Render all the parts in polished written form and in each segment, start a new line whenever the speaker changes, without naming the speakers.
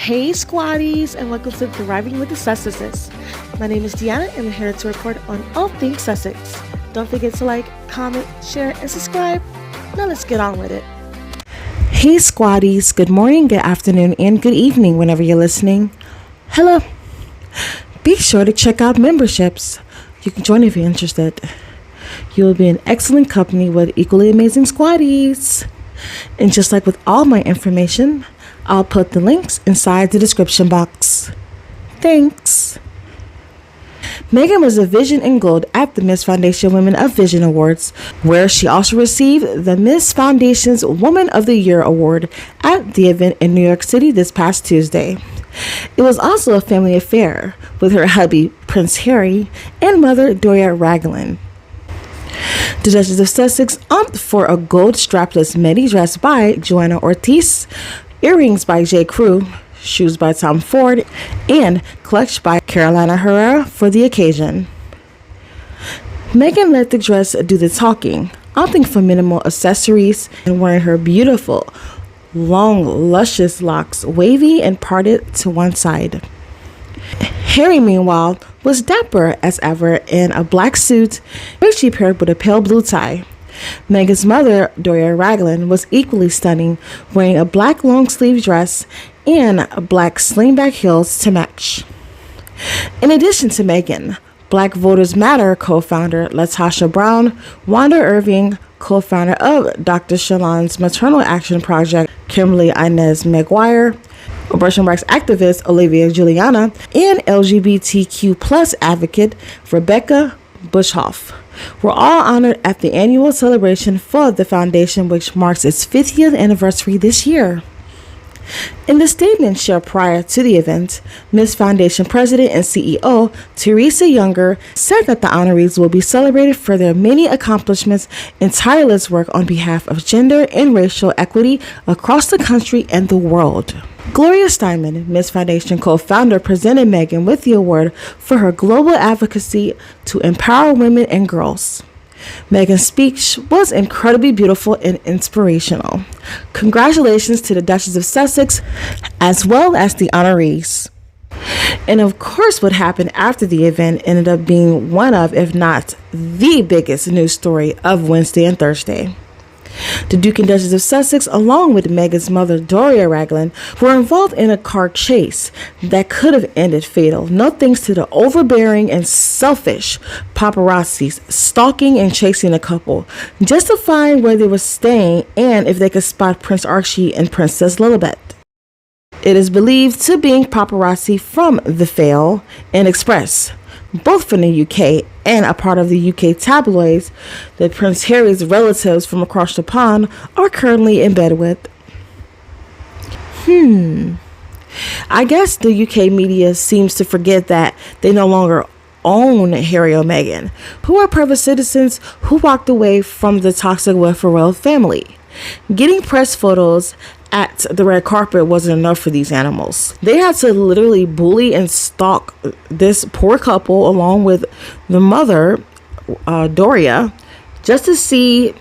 Hey squaddies, and welcome to Thriving with the Sussexes. My name is Deanna and I'm here to report on all things Sussex. Don't forget to like, comment, share, and subscribe. Now let's get on with it. Hey squaddies, good morning, good afternoon, and good evening whenever you're listening. Hello. Be sure to check out memberships. You can join if you're interested. You will be in excellent company with equally amazing squaddies. And just like with all my information, I'll put the links inside the description box. Thanks. Meghan was a Vision in Gold at the Miss Foundation Women of Vision Awards, where she also received the Miss Foundation's Woman of the Year Award at the event in New York City this past Tuesday. It was also a family affair with her hubby, Prince Harry, and mother, Doria Raglan. The Duchess of Sussex opted for a gold strapless midi dress by Joanna Ortiz, earrings by J. Crew, shoes by Tom Ford, and clutch by Carolina Herrera for the occasion. Meghan let the dress do the talking, opting for minimal accessories and wearing her beautiful, long, luscious locks wavy and parted to one side. Harry, meanwhile, was dapper as ever in a black suit, which she paired with a pale blue tie. Meghan's mother, Doria Raglan, was equally stunning, wearing a black long-sleeve dress and black slingback heels to match. In addition to Meghan, Black Voters Matter co-founder Latasha Brown, Wanda Irving, co-founder of Dr. Shalon's Maternal Action Project, Kimberly Inez McGuire, abortion rights activist Olivia Juliana, and LGBTQ plus advocate Rebecca Bushhoff were all honored at the annual celebration for the foundation, which marks its 50th anniversary this year. In the statement shared prior to the event, Miss Foundation President and CEO Teresa Younger said that the honorees will be celebrated for their many accomplishments and tireless work on behalf of gender and racial equity across the country and the world. Gloria Steinem, Miss Foundation co-founder, presented Meghan with the award for her global advocacy to empower women and girls. Meghan's speech was incredibly beautiful and inspirational. Congratulations to the Duchess of Sussex, as well as the honorees. And of course, what happened after the event ended up being one of, if not the biggest news story of Wednesday and Thursday. The Duke and Duchess of Sussex, along with Meghan's mother, Doria Raglan, were involved in a car chase that could have ended fatal, no thanks to the overbearing and selfish paparazzis stalking and chasing the couple, just to find where they were staying and if they could spot Prince Archie and Princess Lilibet. It is believed to be paparazzi from the Fail and Express, both from the UK and a part of the UK tabloids that Prince Harry's relatives from across the pond are currently in bed with. I guess the UK media seems to forget that they no longer own Harry or Meghan, who are private citizens who walked away from the toxic Windsor royal family. Getting press photos at the red carpet wasn't enough for these animals. They had to literally bully and stalk this poor couple along with the mother, Doria, just to see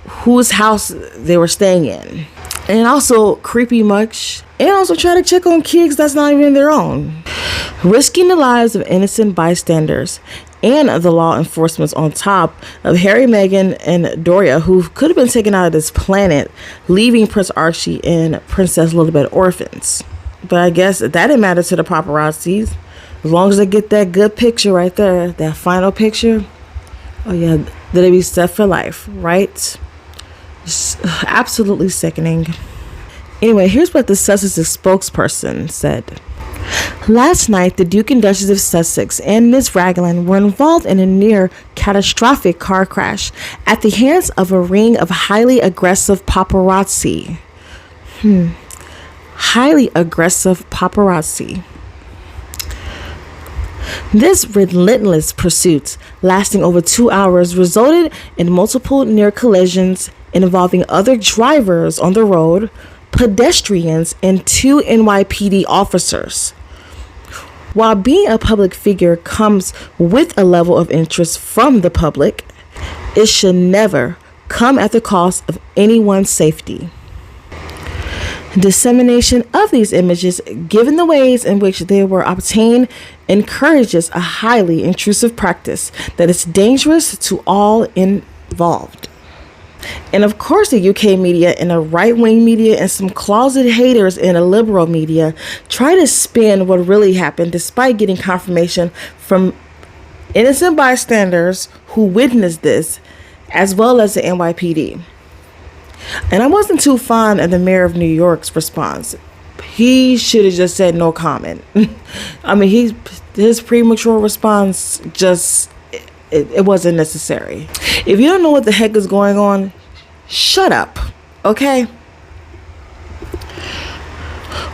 whose house they were staying in. And also creepy much. And also try to check on kids that's not even their own. Risking the lives of innocent bystanders and the law enforcement on top of Harry, Meghan, and Doria, who could have been taken out of this planet, leaving Prince Archie and Princess Lilibet orphans. But I guess that didn't matter to the paparazzis. As long as they get that good picture right there, that final picture, oh yeah, they'll be set for life, right? Just absolutely sickening. Anyway, here's what the Sussex spokesperson said. Last night, the Duke and Duchess of Sussex and Miss Raglan were involved in a near catastrophic car crash at the hands of a ring of highly aggressive paparazzi. Highly aggressive paparazzi. This relentless pursuit, lasting over 2 hours, resulted in multiple near collisions involving other drivers on the road, pedestrians, and 2 NYPD officers. While being a public figure comes with a level of interest from the public, it should never come at the cost of anyone's safety. Dissemination of these images, given the ways in which they were obtained, encourages a highly intrusive practice that is dangerous to all involved. And of course, the UK media and the right-wing media and some closet haters in the liberal media try to spin what really happened, despite getting confirmation from innocent bystanders who witnessed this, as well as the NYPD. And I wasn't too fond of the mayor of New York's response. He should have just said no comment. I mean, his premature response just, it wasn't necessary. If you don't know what the heck is going on, shut up, okay?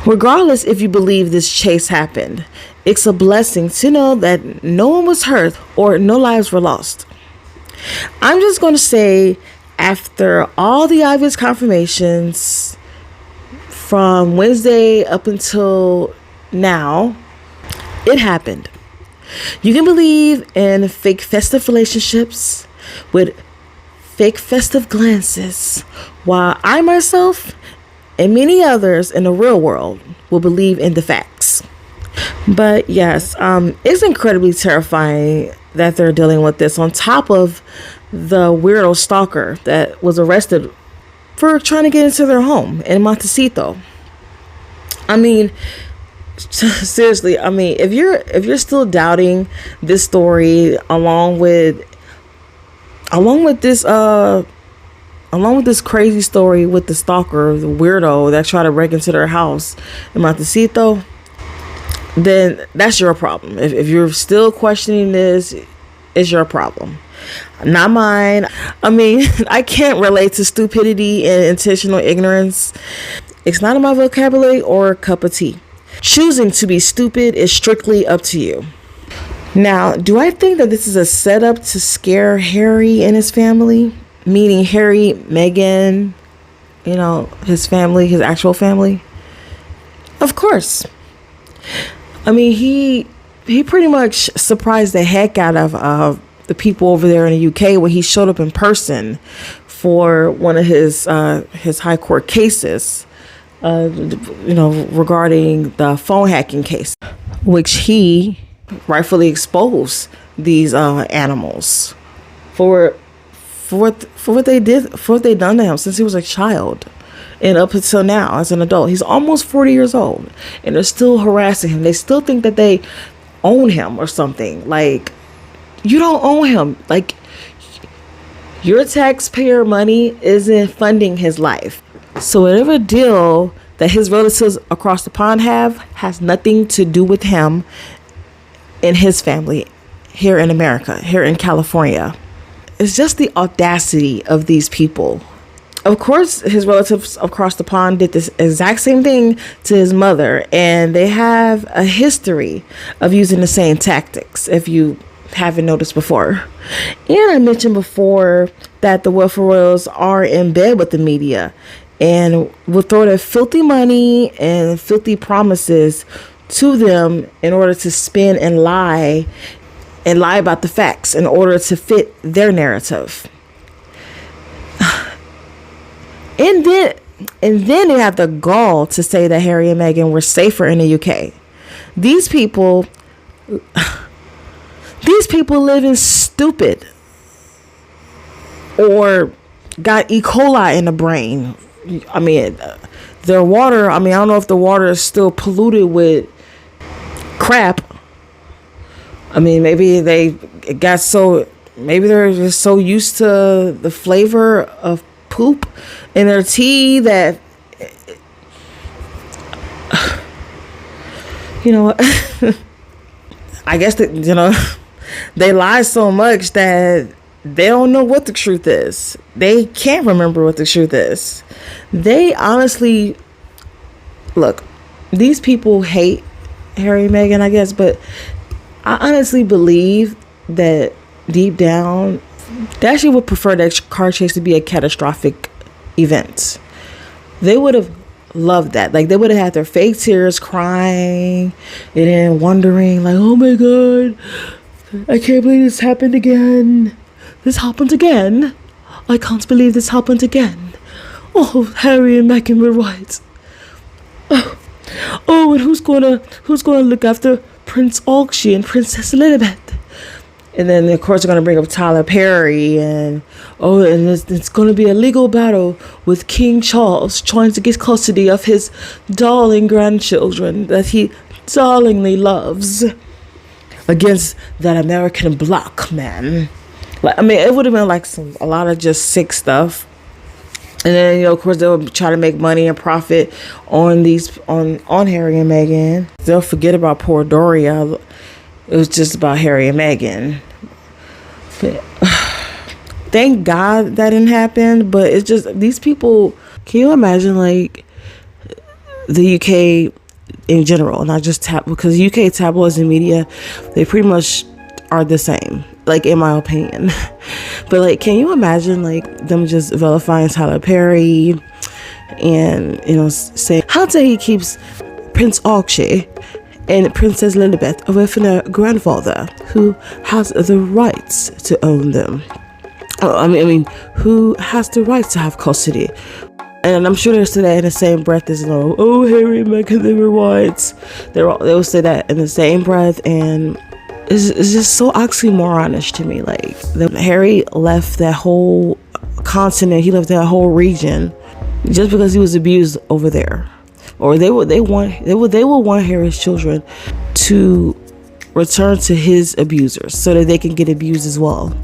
Regardless if you believe this chase happened, it's a blessing to know that no one was hurt or no lives were lost. I'm just going to say, after all the obvious confirmations from Wednesday up until now, it happened. You can believe in fake festive relationships with fake festive glances, while I myself and many others in the real world will believe in the facts. But yes, it's incredibly terrifying that they're dealing with this on top of the weirdo stalker that was arrested for trying to get into their home in Montecito. I mean, seriously, I mean, if you're still doubting this story along with this crazy story with the stalker, the weirdo that tried to break into their house in Montecito, then that's your problem. If you're still questioning this, it's your problem, not mine. I mean, I can't relate to stupidity and intentional ignorance. It's not in my vocabulary or cup of tea. Choosing to be stupid is strictly up to you. Now, do I think that this is a setup to scare Harry and his family? Meaning Harry, Meghan, his family, his actual family? Of course. I mean, he pretty much surprised the heck out of the people over there in the UK when he showed up in person for one of his high court cases, regarding the phone hacking case, which he rightfully exposed these animals for what they did, for what they done to him since he was a child and up until now as an adult. He's almost 40 years old and they're still harassing him. They still think that they own him or something. Like, you don't own him. Like, your taxpayer money isn't funding his life. So whatever deal that his relatives across the pond have has nothing to do with him and his family here in America, here in California. It's just the audacity of these people. Of course, his relatives across the pond did this exact same thing to his mother, and they have a history of using the same tactics, if you haven't noticed before. And I mentioned before that the welfare royals are in bed with the media and will throw their filthy money and filthy promises to them in order to spin and lie about the facts in order to fit their narrative. And then they have the gall to say that Harry and Meghan were safer in the UK. These people living stupid or got E. coli in the brain. I mean, their water, I don't know if the water is still polluted with crap. I mean, maybe they're just so used to the flavor of poop in their tea that, I guess that, they lie so much that they don't know what the truth is. They can't remember what the truth is. They honestly, look, these people hate Harry and Meghan, I guess, but I honestly believe that deep down, they actually would prefer that car chase to be a catastrophic event. They would have loved that. Like, they would have had their fake tears, crying and then wondering, like, oh my God, I can't believe this happened again. This happened again. I can't believe this happened again. Oh, Harry and Meghan were right.
Oh, and who's gonna look after Prince Archie and Princess Elizabeth? And then of course they're gonna bring up Tyler Perry, and it's gonna be a legal battle with King Charles trying to get custody of his darling grandchildren that he darlingly loves against that American black man. Like, I mean, it would have been like a lot of just sick stuff. And then, of course, they'll try to make money and profit on Harry and Meghan. They'll forget about poor Doria. It was just about Harry and Meghan. But, thank God that didn't happen. But it's just, these people, can you imagine, like, the UK in general, not just because UK tabloids and media, they pretty much are the same, like, in my opinion. But, like, can you imagine, like, them just vilifying Tyler Perry and, saying how dare he keeps Prince Archie and Princess Elizabeth away from their grandfather who has the rights to own them. I mean, who has the right to have custody? And I'm sure they'll say that in the same breath as, Harry and Meghan, they were whites. They will say that in the same breath, and it's just so oxymoronish to me. Like, Harry left that whole continent, he left that whole region just because he was abused over there. Or they will want Harry's children to return to his abusers so that they can get abused as well.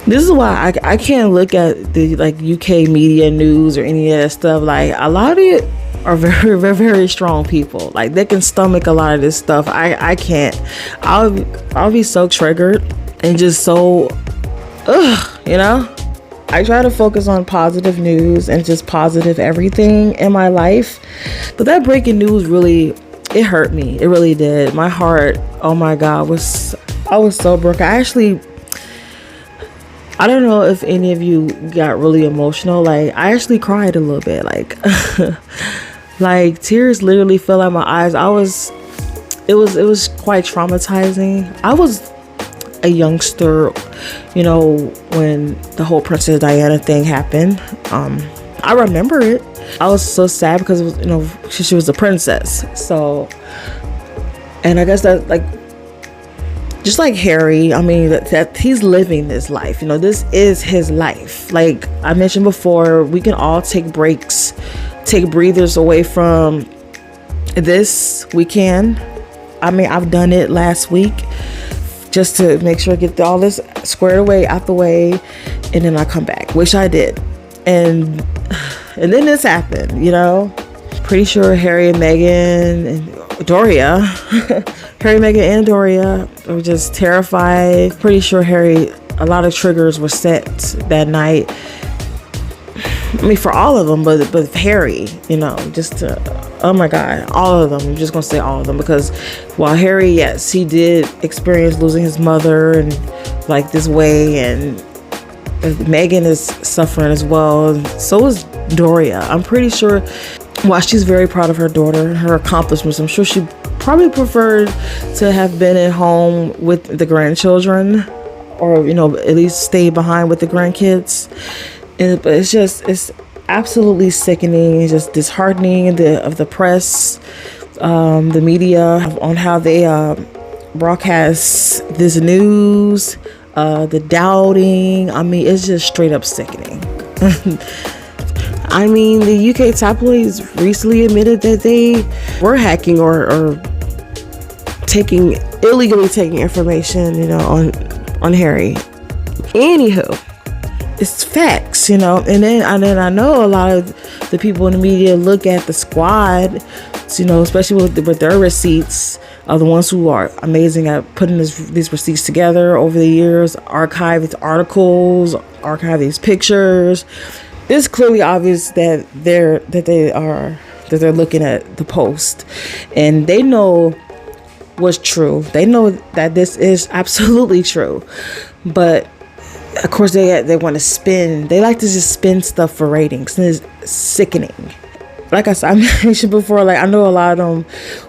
This is why I can't look at the UK media news or any of that stuff. Like, a lot of it are very, very, very strong people. Like, they can stomach a lot of this stuff. I can't. I'll be so triggered and just so I try to focus on positive news and just positive everything in my life. But that breaking news it hurt me. It really did. My heart, oh my God, I was so broken. I don't know if any of you got really emotional. Like, I actually cried a little bit. Like, like, tears literally fell out my eyes. It was quite traumatizing. I was a youngster, when the whole Princess Diana thing happened. I remember it. I was so sad because it was, she was a princess. So, and I guess that, like, just like Harry, I mean, that he's living this life. This is his life. Like I mentioned before, we can all take breaks, take breathers away from this. We can. I mean, I've done it last week just to make sure I get all this squared away, out the way, and then I come back, which I did. And then this happened, Pretty sure Harry and Meghan and Doria, Harry, Meghan, and Doria were just terrified. Pretty sure a lot of triggers were set that night. I mean, for all of them, but Harry, oh my God, all of them. I'm just gonna say all of them, because while Harry, yes, he did experience losing his mother and like this way, and Meghan is suffering as well. So is Doria. I'm pretty sure, while she's very proud of her daughter, her accomplishments, I'm sure she probably preferred to have been at home with the grandchildren, or at least stay behind with the grandkids. But it's absolutely sickening. It's just disheartening of the press, the media, on how they broadcast this news, the doubting. I mean, it's just straight up sickening. I mean, the UK tabloids recently admitted that they were hacking or illegally taking information, on Harry. Anywho, it's facts, and then I know a lot of the people in the media look at the squad, especially with their receipts, are the ones who are amazing at putting these receipts together over the years, archive these articles, archive these pictures. It's clearly obvious that they're looking at the post, and they know what's true. They know that this is absolutely true, but of course they want to spin. They like to just spin stuff for ratings, and it's sickening. Like I mentioned before, like, I know a lot of them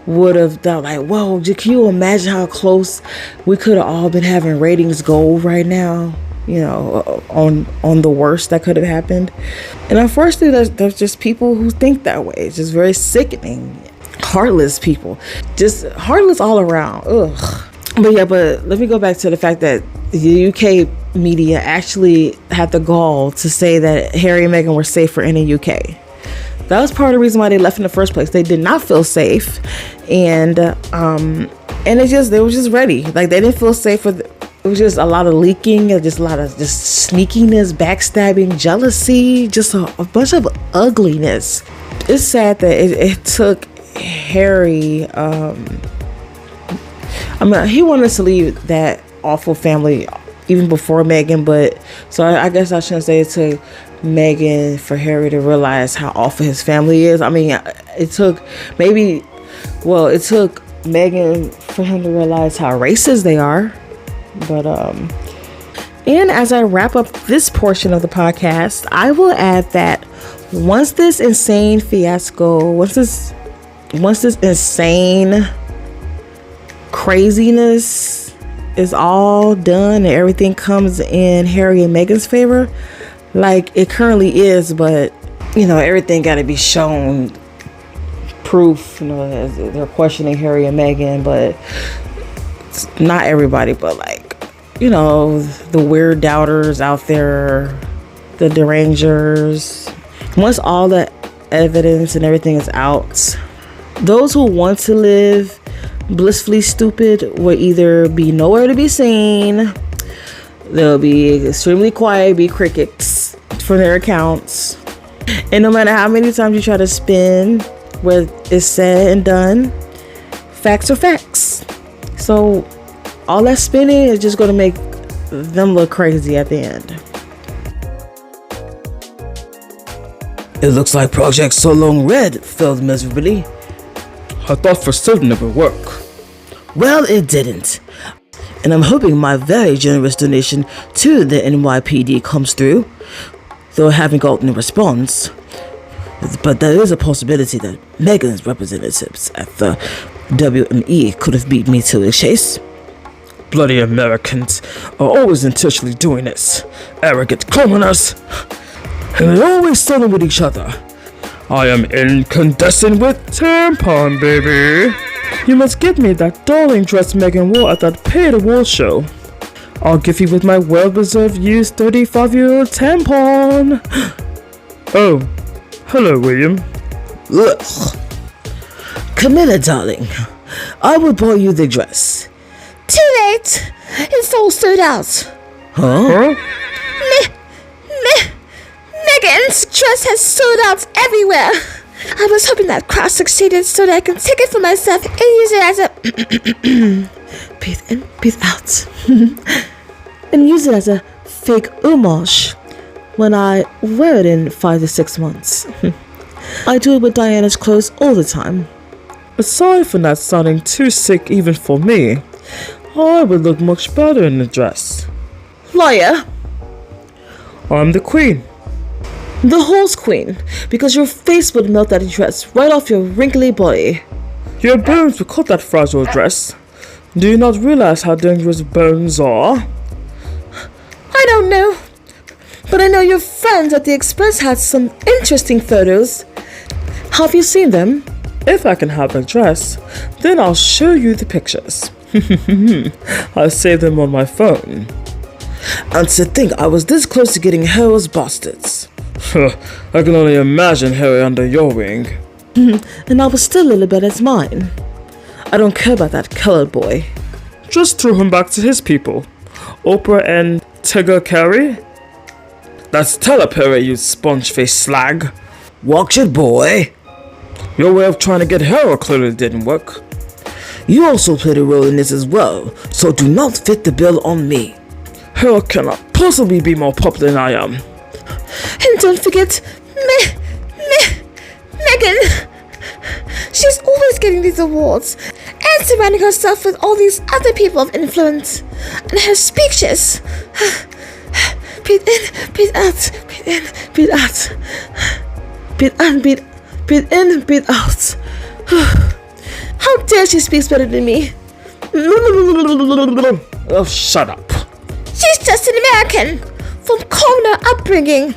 would have thought, like, whoa, can you imagine how close we could have all been having ratings go right now, on the worst that could have happened. And unfortunately, there's just people who think that way. It's just very sickening. heartless people. Just heartless all around. Ugh. But let me go back to the fact that the UK media actually had the gall to say that Harry and Meghan were safer in the UK. That was part of the reason why they left in the first place. They did not feel safe, and they were just ready. Like, they didn't feel safe it was just a lot of leaking, just a lot of just sneakiness, backstabbing, jealousy, just a bunch of ugliness. It's sad that it took Harry. He wanted to leave that awful family even before Meghan, but so I guess I shouldn't say it took Meghan for Harry to realize how awful his family is. I mean, it took Meghan for him to realize how racist they are. But and as I wrap up this portion of the podcast, I will add that once this insane fiasco, once this insane craziness is all done and everything comes in Harry and Meghan's favor, like it currently is, but everything got to be shown, proof. As they're questioning Harry and Meghan, but not everybody, but the weird doubters out there, the derangers. Once all the evidence and everything is out, those who want to live blissfully stupid will either be nowhere to be seen, they'll be extremely quiet, be crickets for their accounts, and no matter how many times you try to spin what is said and done, facts are facts. So all that spinning is just going to make them look crazy at the end.
It looks like Project So Long Red failed miserably. I thought for certain it would work. Well, it didn't. And I'm hoping my very generous donation to the NYPD comes through, though I haven't gotten a response. But there is a possibility that Meghan's representatives at the WME could have beat me to the chase. Bloody Americans are always intentionally doing this. Arrogant commoners. And they always selling with each other. I am incandescent with tampon, baby. You must give me that darling dress Meghan wore at that paid award show. I'll give you with my well-deserved used 35-year-old tampon. Oh, hello, William. Ugh. Camilla, darling, I will buy you the dress. Too late. It's all sold out. Huh? Meghan's dress has sold out everywhere. I was hoping that crowd succeeded so that I can take it for myself and use it as a breathe in, breathe out and use it as a fake homage when I wear it in 5 to 6 months. I do it with Diana's clothes all the time. Aside from that sounding too sick even for me, I would look much better in the dress. Liar! I'm the queen. The horse queen, because your face would melt that dress right off your wrinkly body. Your bones would cut that fragile dress. Do you not realize how dangerous bones are? I don't know, but I know your friends at the Express had some interesting photos. Have you seen them? If I can have the dress, then I'll show you the pictures. I saved them on my phone. And to think I was this close to getting Harry's bastards. I can only imagine Harry under your wing. And I was still a little bit as mine. I don't care about that colored boy. Just throw him back to his people. Oprah and Tigger Carey? That's Tyler Perry, you sponge-faced slag. Watch it, boy. Your way of trying to get Harry clearly didn't work. You also played a role in this as well, so do not fit the bill on me. Harry cannot possibly be more popular than I am. And don't forget, Meghan. She's always getting these awards and surrounding herself with all these other people of influence. And her speeches. Breathe in, breathe out, breathe in, breathe out. Breathe in, breathe in, breathe out. How dare she speaks better than me? Oh, shut up. She's just an American from commoner upbringing.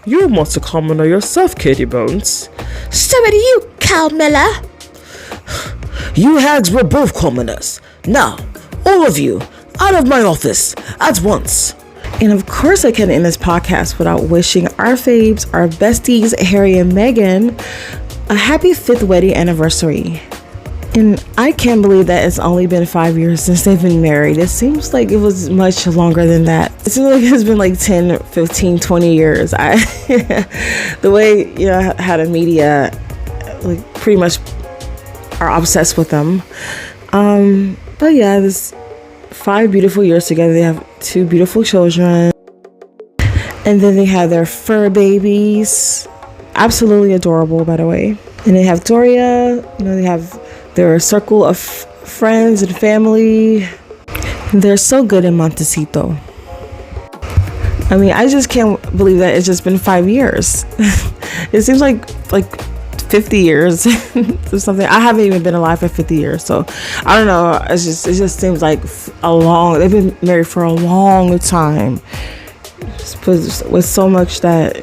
You're more a commoner yourself, Katie Bones. So are you, Cal Miller.
You hags were both commoners. Now, all of you, out of my office, at once. And of course I can't end this podcast without wishing our faves, our besties, Harry and Meghan, a happy 5th wedding anniversary. And I can't believe that it's only been 5 years since they've been married. It seems like it was much longer than that. It seems like it's been like 10, 15, 20 years. The way, how the media like pretty much are obsessed with them. But yeah, this 5 beautiful years together. They have 2 beautiful children. And then they have their fur babies. Absolutely adorable, by the way. And they have Doria. They have their circle of friends and family. They're so good in Montecito. I mean, I just can't believe that it's just been 5 years. It seems like 50 years or something. I haven't even been alive for 50 years, so I don't know. It just seems like they've been married for a long time. With so much that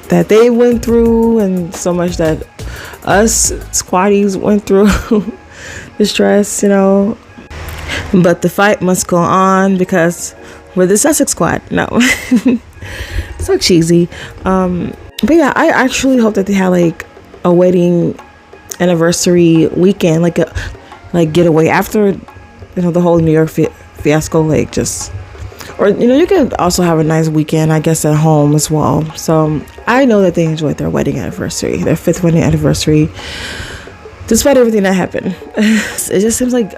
that they went through, and so much that us squatties went through, the stress, But the fight must go on because we're the Sussex squad. No, so cheesy. But yeah, I actually hope that they had like a wedding anniversary weekend, like getaway after the whole New York fiasco, or you could also have a nice weekend, I guess, at home as well. So I know that they enjoyed their wedding anniversary, their 5th wedding anniversary, despite everything that happened. It just seems like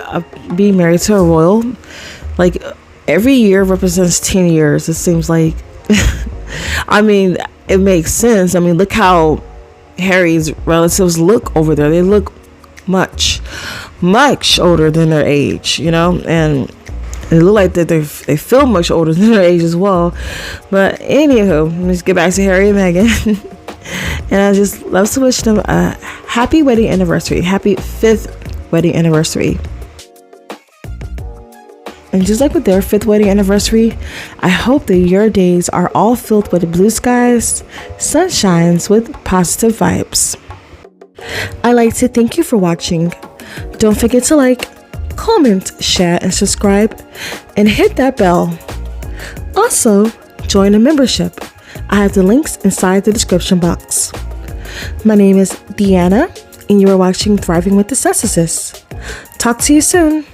being married to a royal, like every year represents 10 years. It seems like. I mean, it makes sense. I mean, look how Harry's relatives look over there. They look much older than their age, and they look like that they feel much older than their age as well. But anywho, let's get back to Harry and Meghan. And I just love to wish them a happy wedding anniversary, happy 5th wedding anniversary. And just like with their 5th wedding anniversary, I hope that your days are all filled with blue skies, sunshines with positive vibes. I'd like to thank you for watching. Don't forget to like, comment, share, and subscribe, and hit that bell. Also, join a membership. I have the links inside the description box. My name is Deanna, and you are watching Thriving with the Sis. Talk to you soon.